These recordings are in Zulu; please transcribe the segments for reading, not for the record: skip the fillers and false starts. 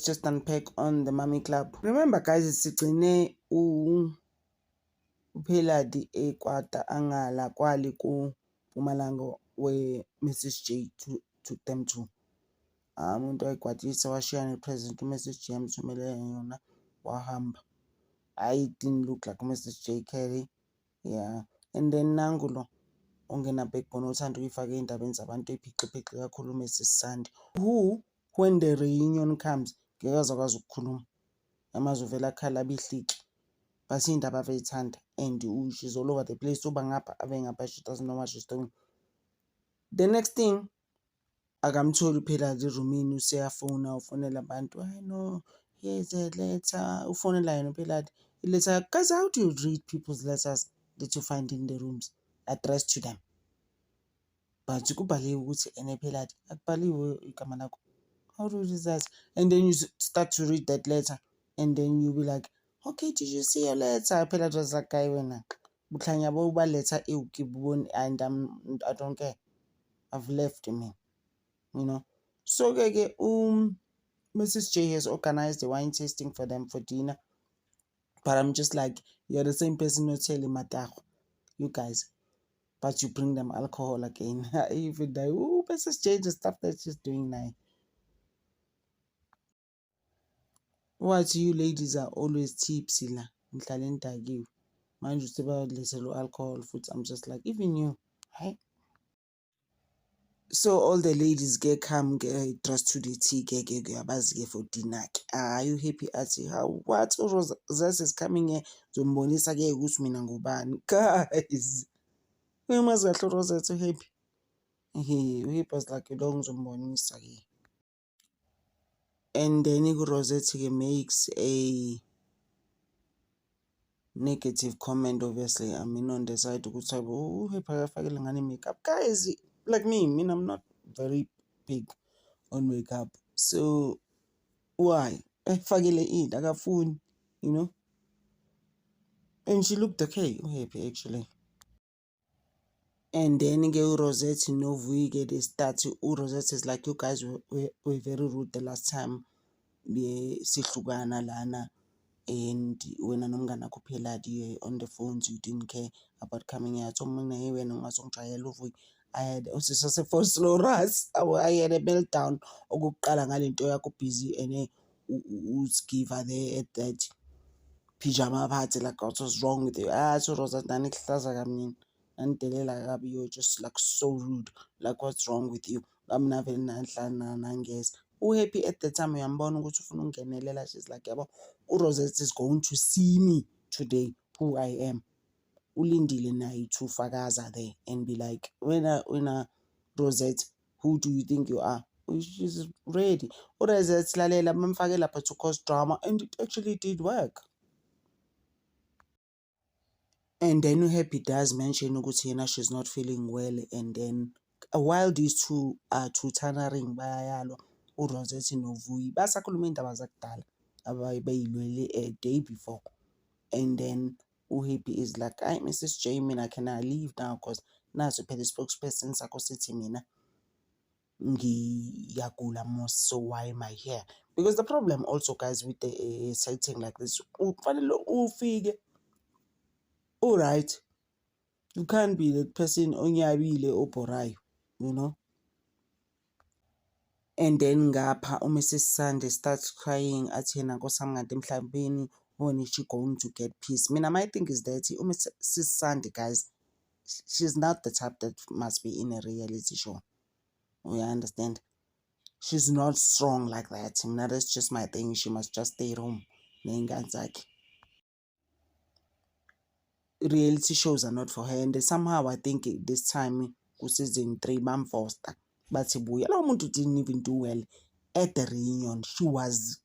let's just unpack on the Mummy Club. Remember, guys, sigcine uPhiladi ekwata angala kwali ku Mpumalanga where Mrs. J took them to. Umuntu wayikwatisa washiya ne-present uMrs. J amthumele yona wahamba. I didn't look like Mrs. J Kelly. Yeah. And then nangulo ongena backbone othanda ukuyifaka ey'ndabeni zabantu ey'phiqiphiqi kakhulu uMrs. Sandi. Who, when the reunion comes, ngeke azokwazi ukukhuluma. Yamazi uvela akhala abihliki. But iy'ndaba avey'thanda. And she's all over the place. Uba ngapha abe ngapha, she doesn't know what she's doing. The next thing, akamtholi uPhiladi erumini useyafona ufonela abantu. I know, here's a letter. Ufonela yena uPhiladi. I-letter, guys, how do you read people's letters that you find in the rooms addressed to them? But kubhaliwe ukuthi ene Philadi akubhaliwe igama lakho. How do you read that? And then you start to read that letter, and then you be like, okay, did you see your letter? Philadi was like, guy, wena bukhanya boba letter ewukiboni, and I don't care. I've left me, you know. So Mrs. J has organized the wine tasting for them for dinner. But I'm just like, you're the same person who tell him you guys. But you bring them alcohol again. Even die. Ooh, Mrs. J, the stuff that she's doing now. What you ladies are always tipsy la. Manje usebalethela alcohol food. I'm just like, even you, right? So all the ladies come dressed to the tea get for dinner. Are you happy at how what Rosette is coming here? Zombonisa ke ukuthi mina ngubani. Guys, we must get Rosette so happy. He was like a long zombonisa ke. And then Rosette makes a negative comment, obviously. I mean, on the side ukuthi oh phakafakele ngani makeup. Guys, like me, I'm not very big on makeup. So why? Fakele it akafuni, you know? And she looked okay, happy actually. And then Rosette Novuyi they start. Rosette is like, you guys were very rude the last time. Sihlukana lana. And when nomngane wakho Philadi on the phones, you didn't care about coming here. So mina wena ungazongijayela uvuyi. I had for slow ras. I had a meltdown okuqala ngalento yakho busy and usigiva there at that pajama party, like what was wrong with you? So Rosa nanihlaza kamnini. Nandelela kabi, you're just like so rude. Like what's wrong with you? I'm not very nanges. Happy at the time uyambona ukuthi ufuna ungenelela. She's like, yabo, Rosette is going to see me today who I am. Ulindile naye to fakaza there and be like, when Rosette, who do you think you are? She's ready. Rosette lalela bamfake lapha to cause drama, and it actually did work. And then Happy does mention ukuthi she's not feeling well, and then while these two are tutoring bayayalwa uRosette noVuyi basakhuluma indaba zakudala abayilwele a day before. And then Happy is like, "Ay, Mrs. J, mina can I leave now because naso phela spokesperson sakho sithi mina ngiyagula mos, so why am I here?" Because the problem also, guys, with the setting like this, kufanele ufike. All right, you can't be the person onyabile obhorayo, you know. And then ngapha Mrs. Sandi starts crying athi yena nkosami kanti emhlabeni when is she going to get peace? Mina my thing is that Mrs. Sandi, guys, she's not the type that must be in a reality show. You understand? She's not strong like that. Mina, that's just my thing. She must just stay at home. Reality shows are not for her, and somehow I think this time season 3 bamfoster bathi buya. Lo muntu didn't even do well at the reunion. She was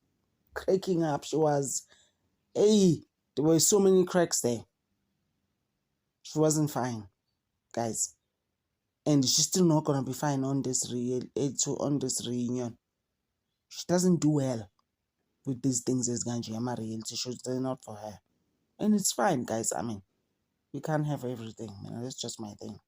cracking up. She was there were so many cracks there. She wasn't fine, guys, and she's still not gonna be fine on this reunion. She doesn't do well with these things as Ganji Yama reality shows. They're not for her, and it's fine, guys. I mean, you can't have everything. That's just my thing.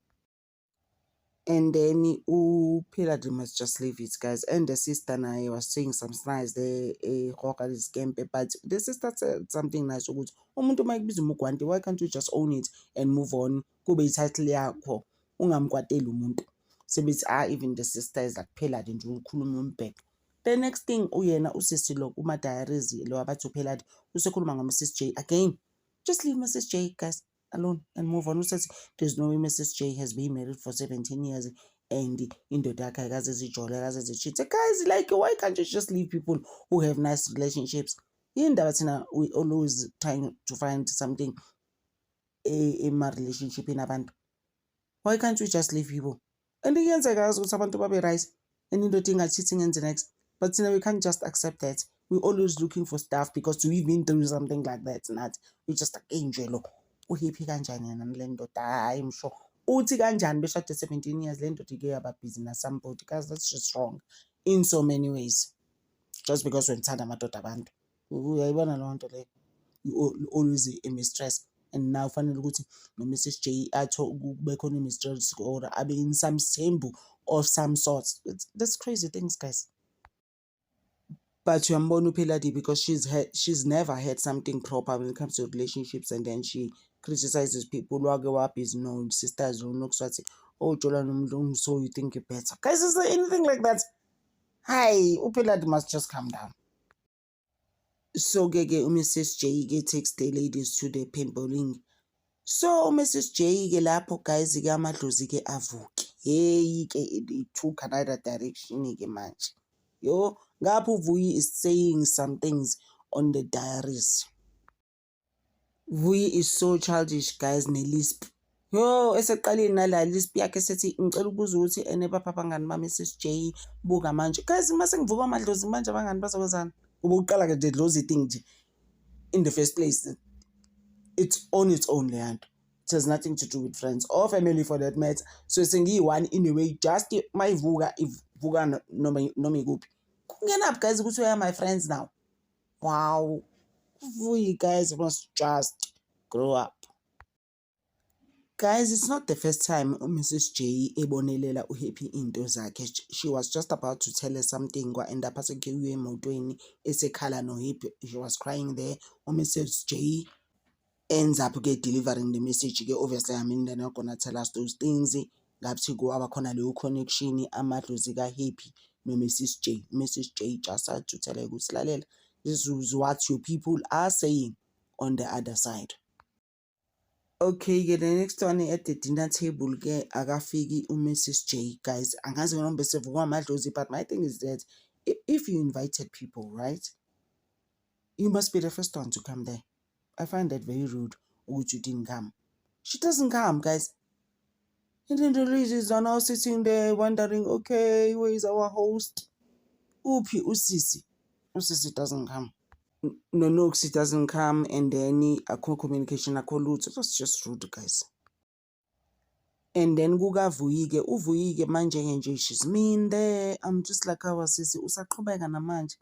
And then uPhiladi must just leave it, guys. And the sister naye was saying some nice there, this camp. But the sister said something nice. Ukuthi umuntu uma ekubiza umugwanti, why can't you just own it and move on? Kube i-title yakho. Ungamkwateli umuntu. Sebethi even the sister is like Philadi nje ukhuluma umbhek. The next thing uyena usisi lo kuma-diaries lo abathi uPhiladi usekhuluma ngo-Mrs. J again. Just leave Mrs. J, guys, alone and move on. Who says there's no way Mrs. J has been married for 17 years and indoda yakhe ayikaze zijole ayikaze zichithe? Guys, like, why can't you just leave people who have nice relationships? Indaba thina we always trying to find something in my relationship in abantu. Why can't we just leave people? And kuyenzeka ukuthi abantu babe right and indoda ingachithi ngenze next, but we can't just accept that. We're always looking for stuff because we've been through something like that. Not we just like angel. Uhippie kanjani yena le ndoda? Hayi msho. Uthi kanjani beshade 17 years le ndoda ike yaba busy na somebody? Guys, that's just wrong in so many ways. Just because wenzanda amadoda abantu. Uyayibona lo nto le. You always a mistress. And now fanele ukuthi no Mrs. J atho kube khona i-mistress or abe in some symbol of some sorts. That's crazy things, guys. But uyambona uPhiladi because she's never had something proper when it comes to relationships, and then she criticizes people. Wake wabhizi no sisters nokuswathi oh jola nomuntu so you think you're better. Guys, is there anything like that? Hi, uPhiladi must just calm down. So ke uMrs. J ke takes the ladies to the paintballing. So Mrs. J ke lapho guys ke amadlozi ke avuke. Hey ke it took another direction ke manje. Yo, ngapho Vuyi is saying some things on the diaries. Vuyi is so childish, guys, ne-lisp. Yo, eseqaleni nala lisp yakhe sethi ngicela ukubuza ukuthi papa bangani ba Mrs. J buka manje. Guys, mase ngivuka amadlozi manje abangani bazokwenzani? Ube uqala ke nje dlozi thing nje. In the first place, it's on its own land. It has nothing to do with friends or family for that matter. So sengiyi-one in a way, just mayivuka ivuka noma ikuphi. Kungenaphi guys ukuthi we are my friends now? Wow. You guys must just grow up. Guys, it's not the first time Mrs. J ebonelela uHappy into zakhe. She was just about to tell her something and up asekewe emotweni esekhala noHappy. She was crying there. Mrs. J ends up delivering the message. Obviously, they're not gonna tell us those things. Ngathi kwaba khona leyo connection amadlozi kaHappy no Mrs. J. Mrs. J just had to tell her ukuthi lalela, this is what your people are saying on the other side. Okay, the next one at the dinner table akafiki Mrs. J. Guys, angazi noma sevuka amadlozi, but my thing is that if you invited people, right, you must be the first one to come there. I find that very rude. Which you didn't come. She doesn't come, guys. And then the ladies are now sitting there wondering, okay, where is our host? Uphi usisi. Usisi doesn't come. No, Noxie doesn't come, and then a communication a call. So that's just rude, guys. And then kuka Vuyike manje nje, she's mean there. I'm just like our sisi usaqhubeka namanje.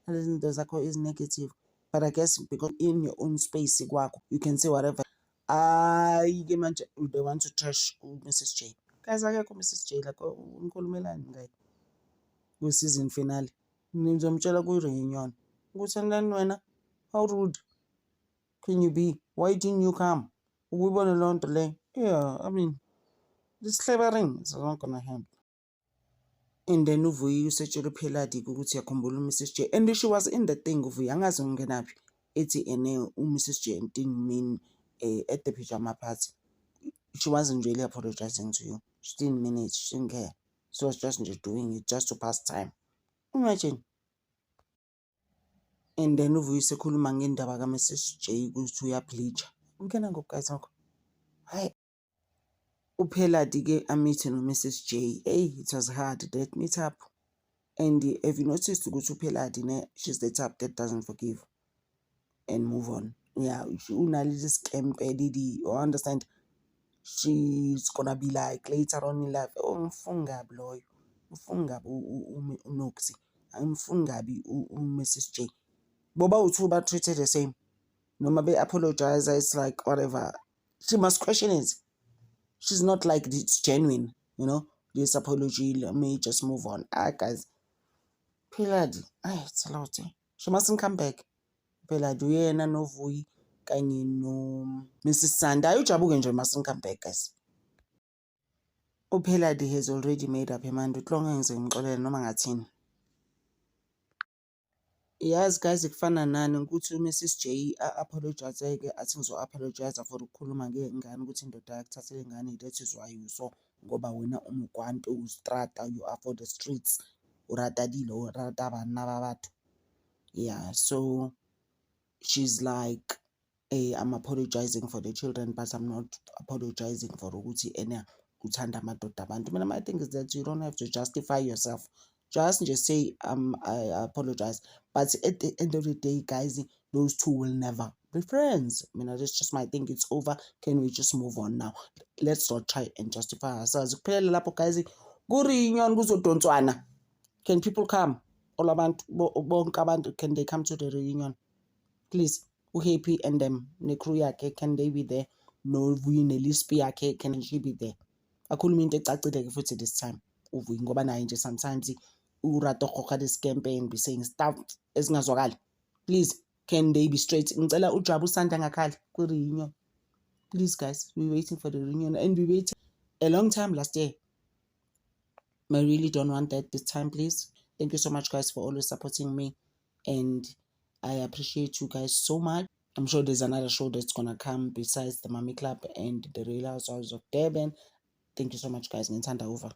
Lento zakho is negative. But I guess because in your own space you can say whatever. They want to trash Mrs. J. Guys, akekho Mrs. J like unkulumelani ngayo. Ku-season finale. Nizomtshela ku-reunion. Ukuthi nani wena? How rude can you be? Why didn't you come? Ubuyibona loo nto leyo. Yeah, I mean, this clevering is not gonna help. And then uVuyi usetshela uPhiladi ukuthi yakhumbula uMrs. J. And she was in the thing uVuyi angazi ungenaphi. Ethi uMrs. J didn't mean at the pajama party. She wasn't really apologizing to you. She didn't mean it. She didn't care. She was just doing it just to pass time. Imagine. And then uVuyi sekhuluma ngendaba kaMrs. J ukuthi uyableacha. Ungena ngokuguys wakho. Hayi. uPhiladi ke ameet noMrs. J. Hey, it was hard that meet up. And have you noticed ukuthi uPhiladi she's the type that doesn't forgive and move on. Yeah, this camp you understand? She's gonna be like later on in life, oh mfungabi loyo, mfungabi uNoxie, mfungabi Mrs. J. Boba uThu ba treated the same. Noma be apologize, it's like whatever. She must question it. She's not like it's genuine, you know. this apology, let me just move on. Guys, Philadi, it's a lot. She mustn't come back. Philadi uyena noVuyi kanye no Mrs. Sanda. Ayijabuke nje mustn't come back, guys. uPhiladi has already made up her mind. Uhlonge ngize ngimxolele noma ngathini. Yazi guys, kufana nani ukuthi uMrs J apologize-ke athi ngizo-apologize for ukukhuluma ngengane ukuthi indoda yakuthathele ingane, that is why you so, ngoba wena umugwantu ustrata, you are for the streets, uratadile urata bana babatho. Yeah, so she's like, I'm apologizing for the children, but I'm not apologizing for ukuthi ena uthanda amadoda abantu. Mina my thing is that you don't have to justify yourself. Just say I apologize. But at the end of the day, guys, those two will never be friends. I mean, that's just my thing. It's over. Can we just move on now? Let's not try and justify ourselves. Kuphelele lapho guys, ku-reunion kuzodonswana. Can people come? All abantu bonke abantu, can they come to the reunion? Please. uHappy and them necrew yakhe, can they be there? No, Vuyi neLispi yakhe, can she be there? Akhuluma into ecacile futhi this time uVuyi ngoba naye nje sometimes urato khokha this campaign be saying stuff ezingazwakali. Please, can they be straight? Ngicela uJabu Sanda ngakhali ku reunion. Please guys, we're waiting for the reunion and we waited a long time last year. I really don't want that this time, please. Thank you so much guys for always supporting me, and I appreciate you guys so much. I'm sure there's another show that's gonna come besides the Mummy Club and the Real Housewives of Durban. Thank you so much guys. Ngithanda over.